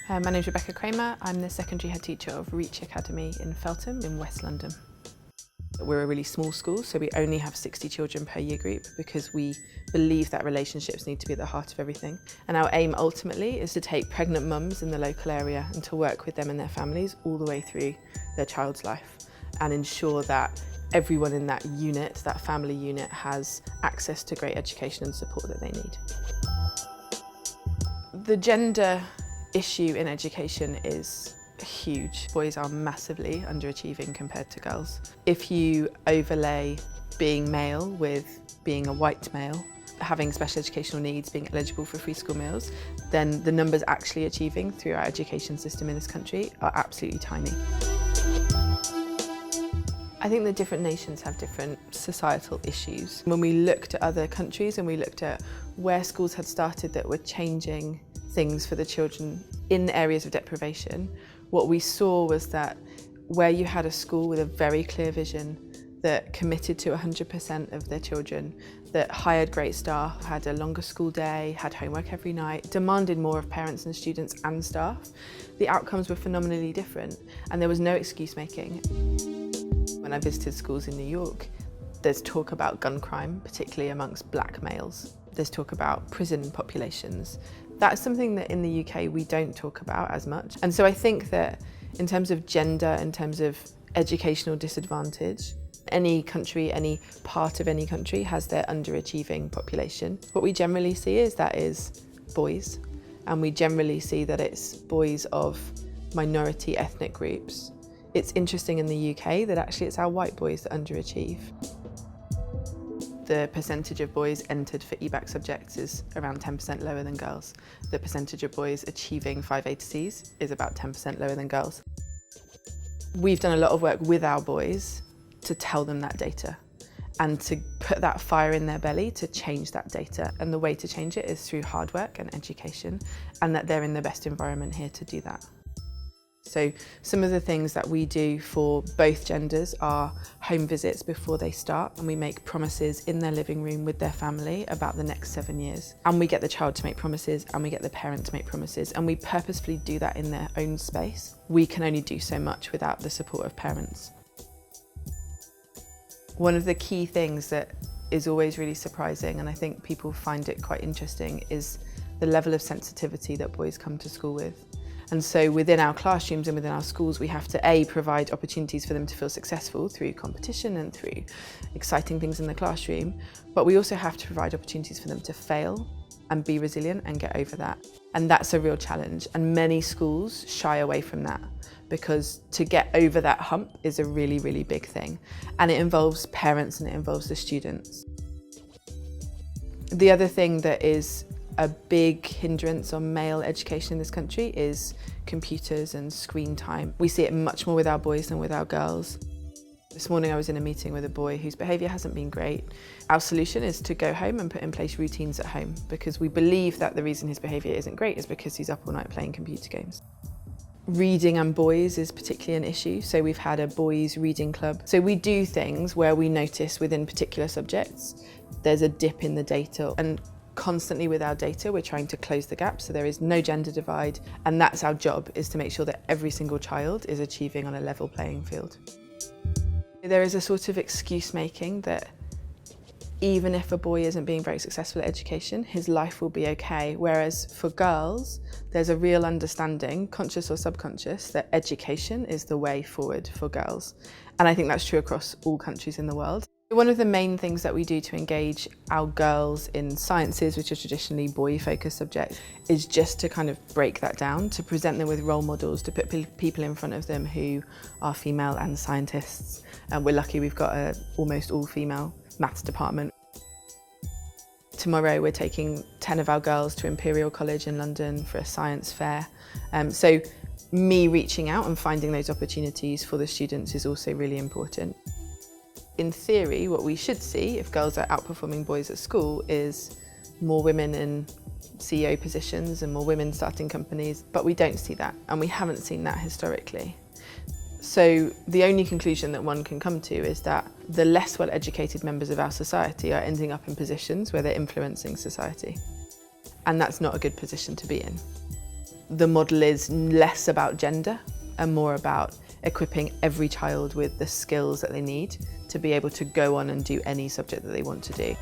My name is Rebecca Cramer. I'm the secondary head teacher of Reach Academy in Feltham in West London. We're a really small school, so we only have 60 children per year group because we believe that relationships need to be at the heart of everything. And our aim ultimately is to take pregnant mums in the local area and to work with them and their families all the way through their child's life and ensure that everyone in that unit, that family unit, has access to great education and support that they need. The gender issue in education is huge. Boys are massively underachieving compared to girls. If you overlay being male with being a white male, having special educational needs, being eligible for free school meals, then the numbers actually achieving through our education system in this country are absolutely tiny. I think the different nations have different societal issues. When we looked at other countries and we looked at where schools had started that were changing things for the children in areas of deprivation, what we saw was that where you had a school with a very clear vision that committed to 100% of their children, that hired great staff, had a longer school day, had homework every night, demanded more of parents and students and staff, the outcomes were phenomenally different and there was no excuse making. When I visited schools in New York, there's talk about gun crime, particularly amongst black males. There's talk about prison populations. That's something that in the UK we don't talk about as much. And so I think that in terms of gender, in terms of educational disadvantage, any country, any part of any country has their underachieving population. What we generally see is that is boys, and we generally see that it's boys of minority ethnic groups. It's interesting in the UK that actually it's our white boys that underachieve. The percentage of boys entered for EBAC subjects is around 10% lower than girls. The percentage of boys achieving 5A to Cs is about 10% lower than girls. We've done a lot of work with our boys to tell them that data and to put that fire in their belly to change that data. And the way to change it is through hard work and education, and that they're in the best environment here to do that. So some of the things that we do for both genders are home visits before they start, and we make promises in their living room with their family about the next 7 years. And we get the child to make promises and we get the parent to make promises, and we purposefully do that in their own space. We can only do so much without the support of parents. One of the key things that is always really surprising, and I think people find it quite interesting, is the level of sensitivity that boys come to school with. And so within our classrooms and within our schools, we have to provide opportunities for them to feel successful through competition and through exciting things in the classroom, but we also have to provide opportunities for them to fail and be resilient and get over that. And that's a real challenge, and many schools shy away from that because to get over that hump is a really, really big thing, and it involves parents and it involves the students. The other thing that is a big hindrance on male education in this country is computers and screen time. We see it much more with our boys than with our girls. This morning I was in a meeting with a boy whose behaviour hasn't been great. Our solution is to go home and put in place routines at home, because we believe that the reason his behaviour isn't great is because he's up all night playing computer games. Reading and boys is particularly an issue, so we've had a boys reading club. So we do things where we notice within particular subjects there's a dip in the data, and constantly with our data we're trying to close the gap so there is no gender divide, and that's our job, is to make sure that every single child is achieving on a level playing field. There is a sort of excuse making that even if a boy isn't being very successful at education, his life will be okay, whereas for girls there's a real understanding, conscious or subconscious, that education is the way forward for girls, and I think that's true across all countries in the world. One of the main things that we do to engage our girls in sciences, which are traditionally boy-focused subjects, is just to kind of break that down, to present them with role models, to put people in front of them who are female and scientists. And we're lucky we've got an almost all-female maths department. Tomorrow we're taking 10 of our girls to Imperial College in London for a science fair. So me reaching out and finding those opportunities for the students is also really important. In theory, what we should see if girls are outperforming boys at school is more women in CEO positions and more women starting companies, but we don't see that, and we haven't seen that historically. So the only conclusion that one can come to is that the less well-educated members of our society are ending up in positions where they're influencing society. And that's not a good position to be in. the model is less about gender and more about equipping every child with the skills that they need to be able to go on and do any subject that they want to do.